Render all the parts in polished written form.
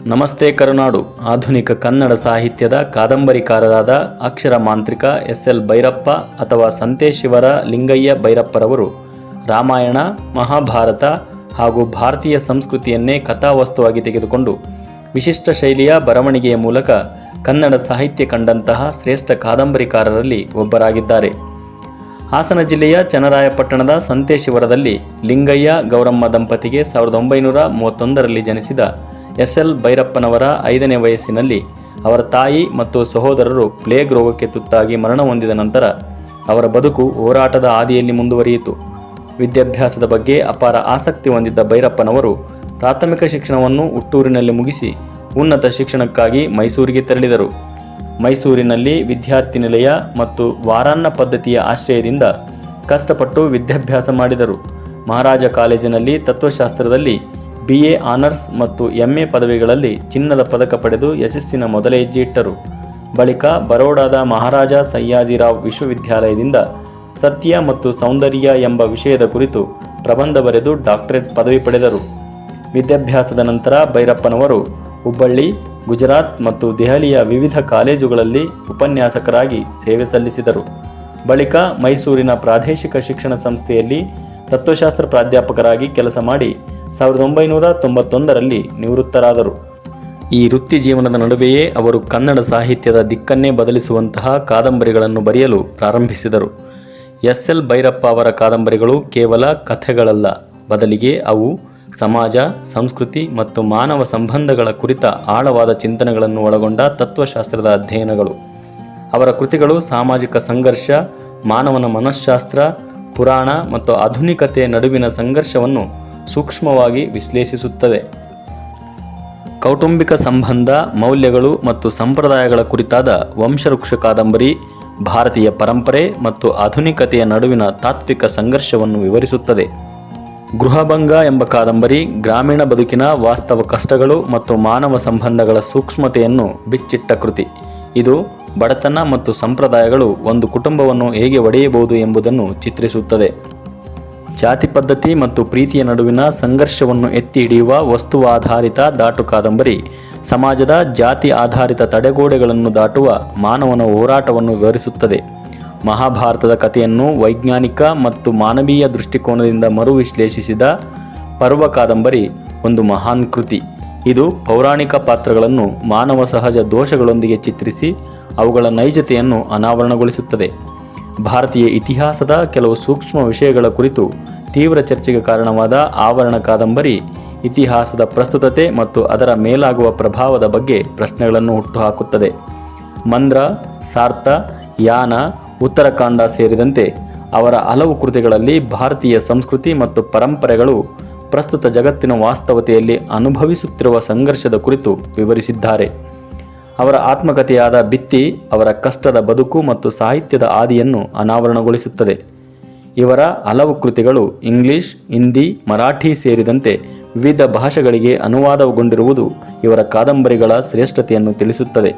ನಮಸ್ತೆ ಕರುನಾಡು ಆಧುನಿಕ ಕನ್ನಡ ಸಾಹಿತ್ಯದ ಕಾದಂಬರಿಕಾರರಾದ ಅಕ್ಷರ ಮಾಂತ್ರಿಕ ಎಸ್.ಎಲ್. ಭೈರಪ್ಪ ಅಥವಾ ಸಂತೇಶಿವರ ಲಿಂಗಯ್ಯ ಭೈರಪ್ಪರವರು ರಾಮಾಯಣ, ಮಹಾಭಾರತ ಹಾಗೂ ಭಾರತೀಯ ಸಂಸ್ಕೃತಿಯನ್ನೇ ಕಥಾವಸ್ತುವಾಗಿ ತೆಗೆದುಕೊಂಡು ವಿಶಿಷ್ಟ ಶೈಲಿಯ ಬರವಣಿಗೆಯ ಮೂಲಕ ಕನ್ನಡ ಸಾಹಿತ್ಯ ಕಂಡಂತಹ ಶ್ರೇಷ್ಠ ಕಾದಂಬರಿಕಾರರಲ್ಲಿ ಒಬ್ಬರಾಗಿದ್ದಾರೆ. ಹಾಸನ ಜಿಲ್ಲೆಯ ಚನ್ನರಾಯಪಟ್ಟಣದ ಸಂತೇಶಿವರದಲ್ಲಿ ಲಿಂಗಯ್ಯ ಗೌರಮ್ಮ ದಂಪತಿಗೆ 1931ರಲ್ಲಿ ಜನಿಸಿದ ಎಸ್.ಎಲ್. ಭೈರಪ್ಪನವರ 5ನೇ ವಯಸ್ಸಿನಲ್ಲಿ ಅವರ ತಾಯಿ ಮತ್ತು ಸಹೋದರರು ಪ್ಲೇಗ್ ರೋಗಕ್ಕೆ ತುತ್ತಾಗಿ ಮರಣ ಹೊಂದಿದ ನಂತರ ಅವರ ಬದುಕು ಹೋರಾಟದ ಹಾದಿಯಲ್ಲಿ ಮುಂದುವರಿಯಿತು. ವಿದ್ಯಾಭ್ಯಾಸದ ಬಗ್ಗೆ ಅಪಾರ ಆಸಕ್ತಿ ಹೊಂದಿದ್ದ ಭೈರಪ್ಪನವರು ಪ್ರಾಥಮಿಕ ಶಿಕ್ಷಣವನ್ನು ಹುಟ್ಟೂರಿನಲ್ಲಿ ಮುಗಿಸಿ ಉನ್ನತ ಶಿಕ್ಷಣಕ್ಕಾಗಿ ಮೈಸೂರಿಗೆ ತೆರಳಿದರು. ಮೈಸೂರಿನಲ್ಲಿ ವಿದ್ಯಾರ್ಥಿ ನಿಲಯ ಮತ್ತು ವಾರಾನ್ನ ಪದ್ಧತಿಯ ಆಶ್ರಯದಿಂದ ಕಷ್ಟಪಟ್ಟು ವಿದ್ಯಾಭ್ಯಾಸ ಮಾಡಿದರು. ಮಹಾರಾಜ ಕಾಲೇಜಿನಲ್ಲಿ ತತ್ವಶಾಸ್ತ್ರದಲ್ಲಿ BA ಆನರ್ಸ್ ಮತ್ತು MA ಪದವಿಗಳಲ್ಲಿ ಚಿನ್ನದ ಪದಕ ಪಡೆದು ಯಶಸ್ಸಿನ ಮೊದಲ ಹೆಜ್ಜೆ ಇಟ್ಟರು. ಬಳಿಕ ಬರೋಡಾದ ಮಹಾರಾಜ ಸಯ್ಯಾಜಿರಾವ್ ವಿಶ್ವವಿದ್ಯಾಲಯದಿಂದ ಸತ್ಯ ಮತ್ತು ಸೌಂದರ್ಯ ಎಂಬ ವಿಷಯದ ಕುರಿತು ಪ್ರಬಂಧ ಬರೆದು ಡಾಕ್ಟರೇಟ್ ಪದವಿ ಪಡೆದರು. ವಿದ್ಯಾಭ್ಯಾಸದ ನಂತರ ಭೈರಪ್ಪನವರು ಹುಬ್ಬಳ್ಳಿ, ಗುಜರಾತ್ ಮತ್ತು ದೆಹಲಿಯ ವಿವಿಧ ಕಾಲೇಜುಗಳಲ್ಲಿ ಉಪನ್ಯಾಸಕರಾಗಿ ಸೇವೆ ಸಲ್ಲಿಸಿದರು. ಬಳಿಕ ಮೈಸೂರಿನ ಪ್ರಾದೇಶಿಕ ಶಿಕ್ಷಣ ಸಂಸ್ಥೆಯಲ್ಲಿ ತತ್ವಶಾಸ್ತ್ರ ಪ್ರಾಧ್ಯಾಪಕರಾಗಿ ಕೆಲಸ ಮಾಡಿ 1991ರಲ್ಲಿ ನಿವೃತ್ತರಾದರು. ಈ ವೃತ್ತಿ ಜೀವನದ ನಡುವೆಯೇ ಅವರು ಕನ್ನಡ ಸಾಹಿತ್ಯದ ದಿಕ್ಕನ್ನೇ ಬದಲಿಸುವಂತಹ ಕಾದಂಬರಿಗಳನ್ನು ಬರೆಯಲು ಪ್ರಾರಂಭಿಸಿದರು. ಎಸ್.ಎಲ್. ಭೈರಪ್ಪ ಅವರ ಕಾದಂಬರಿಗಳು ಕೇವಲ ಕಥೆಗಳಲ್ಲ, ಬದಲಿಗೆ ಅವು ಸಮಾಜ, ಸಂಸ್ಕೃತಿ ಮತ್ತು ಮಾನವ ಸಂಬಂಧಗಳ ಕುರಿತ ಆಳವಾದ ಚಿಂತನೆಗಳನ್ನು ಒಳಗೊಂಡ ತತ್ವಶಾಸ್ತ್ರದ ಅಧ್ಯಯನಗಳು. ಅವರ ಕೃತಿಗಳು ಸಾಮಾಜಿಕ ಸಂಘರ್ಷ, ಮಾನವನ ಮನಃಶಾಸ್ತ್ರ, ಪುರಾಣ ಮತ್ತು ಆಧುನಿಕತೆಯ ನಡುವಿನ ಸಂಘರ್ಷವನ್ನು ಸೂಕ್ಷ್ಮವಾಗಿ ವಿಶ್ಲೇಷಿಸುತ್ತವೆ. ಕೌಟುಂಬಿಕ ಸಂಬಂಧ, ಮೌಲ್ಯಗಳು ಮತ್ತು ಸಂಪ್ರದಾಯಗಳ ಕುರಿತಾದ ವಂಶವೃಕ್ಷ ಕಾದಂಬರಿ ಭಾರತೀಯ ಪರಂಪರೆ ಮತ್ತು ಆಧುನಿಕತೆಯ ನಡುವಿನ ತಾತ್ವಿಕ ಸಂಘರ್ಷವನ್ನು ವಿವರಿಸುತ್ತದೆ. ಗೃಹಭಂಗ ಎಂಬ ಕಾದಂಬರಿ ಗ್ರಾಮೀಣ ಬದುಕಿನ ವಾಸ್ತವ ಕಷ್ಟಗಳು ಮತ್ತು ಮಾನವ ಸಂಬಂಧಗಳ ಸೂಕ್ಷ್ಮತೆಯನ್ನು ಬಿಚ್ಚಿಟ್ಟ ಕೃತಿ. ಇದು ಬಡತನ ಮತ್ತು ಸಂಪ್ರದಾಯಗಳು ಒಂದು ಕುಟುಂಬವನ್ನು ಹೇಗೆ ಒಡೆಯಬಹುದು ಎಂಬುದನ್ನು ಚಿತ್ರಿಸುತ್ತದೆ. ಜಾತಿ ಪದ್ಧತಿ ಮತ್ತು ಪ್ರೀತಿಯ ನಡುವಿನ ಸಂಘರ್ಷವನ್ನು ಎತ್ತಿ ಹಿಡಿಯುವ ವಸ್ತುವಾಧಾರಿತ ದಾಟು ಕಾದಂಬರಿ ಸಮಾಜದ ಜಾತಿ ಆಧಾರಿತ ತಡೆಗೋಡೆಗಳನ್ನು ದಾಟುವ ಮಾನವನ ಹೋರಾಟವನ್ನು ವಿವರಿಸುತ್ತದೆ. ಮಹಾಭಾರತದ ಕಥೆಯನ್ನು ವೈಜ್ಞಾನಿಕ ಮತ್ತು ಮಾನವೀಯ ದೃಷ್ಟಿಕೋನದಿಂದ ಮರು ವಿಶ್ಲೇಷಿಸಿದ ಪರ್ವ ಕಾದಂಬರಿ ಒಂದು ಮಹಾನ್ ಕೃತಿ. ಇದು ಪೌರಾಣಿಕ ಪಾತ್ರಗಳನ್ನು ಮಾನವ ಸಹಜ ದೋಷಗಳೊಂದಿಗೆ ಚಿತ್ರಿಸಿ ಅವುಗಳ ನೈಜತೆಯನ್ನು ಅನಾವರಣಗೊಳಿಸುತ್ತದೆ. ಭಾರತೀಯ ಇತಿಹಾಸದ ಕೆಲವು ಸೂಕ್ಷ್ಮ ವಿಷಯಗಳ ಕುರಿತು ತೀವ್ರ ಚರ್ಚೆಗೆ ಕಾರಣವಾದ ಆವರಣ ಕಾದಂಬರಿ ಇತಿಹಾಸದ ಪ್ರಸ್ತುತತೆ ಮತ್ತು ಅದರ ಮೇಲಾಗುವ ಪ್ರಭಾವದ ಬಗ್ಗೆ ಪ್ರಶ್ನೆಗಳನ್ನು ಹುಟ್ಟುಹಾಕುತ್ತದೆ. ಮಂದ್ರ, ಸಾರ್ಥ, ಯಾನ, ಉತ್ತರಾಖಂಡ ಸೇರಿದಂತೆ ಅವರ ಹಲವು ಕೃತಿಗಳಲ್ಲಿ ಭಾರತೀಯ ಸಂಸ್ಕೃತಿ ಮತ್ತು ಪರಂಪರೆಗಳು ಪ್ರಸ್ತುತ ಜಗತ್ತಿನ ವಾಸ್ತವತೆಯಲ್ಲಿ ಅನುಭವಿಸುತ್ತಿರುವ ಸಂಘರ್ಷದ ಕುರಿತು ವಿವರಿಸಿದ್ದಾರೆ. ಅವರ ಆತ್ಮಕಥೆಯಾದ ಭಿತ್ತಿ ಅವರ ಕಷ್ಟದ ಬದುಕು ಮತ್ತು ಸಾಹಿತ್ಯದ ಹಾದಿಯನ್ನು ಅನಾವರಣಗೊಳಿಸುತ್ತದೆ. ಇವರ ಹಲವು ಕೃತಿಗಳು ಇಂಗ್ಲಿಷ್, ಹಿಂದಿ, ಮರಾಠಿ ಸೇರಿದಂತೆ ವಿವಿಧ ಭಾಷೆಗಳಿಗೆ ಅನುವಾದಗೊಂಡಿರುವುದು ಇವರ ಕಾದಂಬರಿಗಳ ಶ್ರೇಷ್ಠತೆಯನ್ನು ತಿಳಿಸುತ್ತದೆ.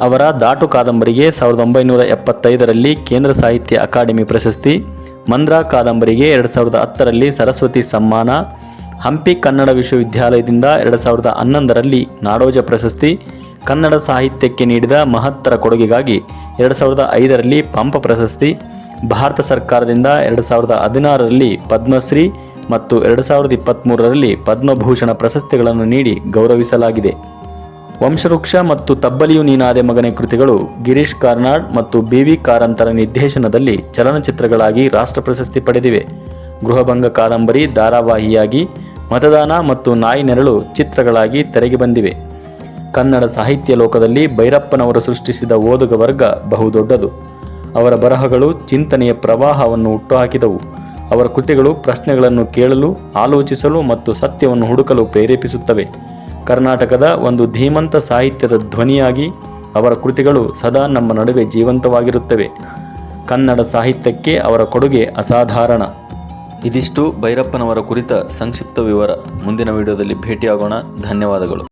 ಅವರ ದಾಟು ಕಾದಂಬರಿಗೆ 1975ರಲ್ಲಿ ಕೇಂದ್ರ ಸಾಹಿತ್ಯ ಅಕಾಡೆಮಿ ಪ್ರಶಸ್ತಿ, ಮಂದ್ರ ಕಾದಂಬರಿಗೆ 2010ರಲ್ಲಿ ಸರಸ್ವತಿ ಸಮ್ಮಾನ, ಹಂಪಿ ಕನ್ನಡ ವಿಶ್ವವಿದ್ಯಾಲಯದಿಂದ 2011ರಲ್ಲಿ ನಾಡೋಜ ಪ್ರಶಸ್ತಿ, ಕನ್ನಡ ಸಾಹಿತ್ಯಕ್ಕೆ ನೀಡಿದ ಮಹತ್ತರ ಕೊಡುಗೆಗಾಗಿ 2005ರಲ್ಲಿ ಪಂಪ ಪ್ರಶಸ್ತಿ, ಭಾರತ ಸರ್ಕಾರದಿಂದ 2016ರಲ್ಲಿ ಪದ್ಮಶ್ರೀ ಮತ್ತು 2023ರಲ್ಲಿ ಪದ್ಮಭೂಷಣ ಪ್ರಶಸ್ತಿಗಳನ್ನು ನೀಡಿ ಗೌರವಿಸಲಾಗಿದೆ. ವಂಶವೃಕ್ಷ ಮತ್ತು ತಬ್ಬಲಿಯು ನೀನಾದೆ ಮಗನೇ ಕೃತಿಗಳು ಗಿರೀಶ್ ಕಾರ್ನಾಡ್ ಮತ್ತು BV ಕಾರಂತರ ನಿರ್ದೇಶನದಲ್ಲಿ ಚಲನಚಿತ್ರಗಳಾಗಿ ರಾಷ್ಟ್ರ ಪ್ರಶಸ್ತಿ ಪಡೆದಿವೆ. ಗೃಹಭಂಗ ಕಾದಂಬರಿ ಧಾರಾವಾಹಿಯಾಗಿ, ಮತದಾನ ಮತ್ತು ನಾಯಿ ನೆರಳು ಚಿತ್ರಗಳಾಗಿ ತೆರೆಗೆ ಬಂದಿವೆ. ಕನ್ನಡ ಸಾಹಿತ್ಯ ಲೋಕದಲ್ಲಿ ಭೈರಪ್ಪನವರು ಸೃಷ್ಟಿಸಿದ ಓದುಗ ವರ್ಗ ಬಹುದೊಡ್ಡದು. ಅವರ ಬರಹಗಳು ಚಿಂತನೆಯ ಪ್ರವಾಹವನ್ನು ಹುಟ್ಟುಹಾಕಿದವು. ಅವರ ಕೃತಿಗಳು ಪ್ರಶ್ನೆಗಳನ್ನು ಕೇಳಲು, ಆಲೋಚಿಸಲು ಮತ್ತು ಸತ್ಯವನ್ನು ಹುಡುಕಲು ಪ್ರೇರೇಪಿಸುತ್ತವೆ. ಕರ್ನಾಟಕದ ಒಂದು ಧೀಮಂತ ಸಾಹಿತ್ಯದ ಧ್ವನಿಯಾಗಿ ಅವರ ಕೃತಿಗಳು ಸದಾ ನಮ್ಮ ನಡುವೆ ಜೀವಂತವಾಗಿರುತ್ತವೆ. ಕನ್ನಡ ಸಾಹಿತ್ಯಕ್ಕೆ ಅವರ ಕೊಡುಗೆ ಅಸಾಧಾರಣ. ಇದಿಷ್ಟು ಭೈರಪ್ಪನವರ ಕುರಿತ ಸಂಕ್ಷಿಪ್ತ ವಿವರ. ಮುಂದಿನ ವಿಡಿಯೋದಲ್ಲಿ ಭೇಟಿಯಾಗೋಣ. ಧನ್ಯವಾದಗಳು.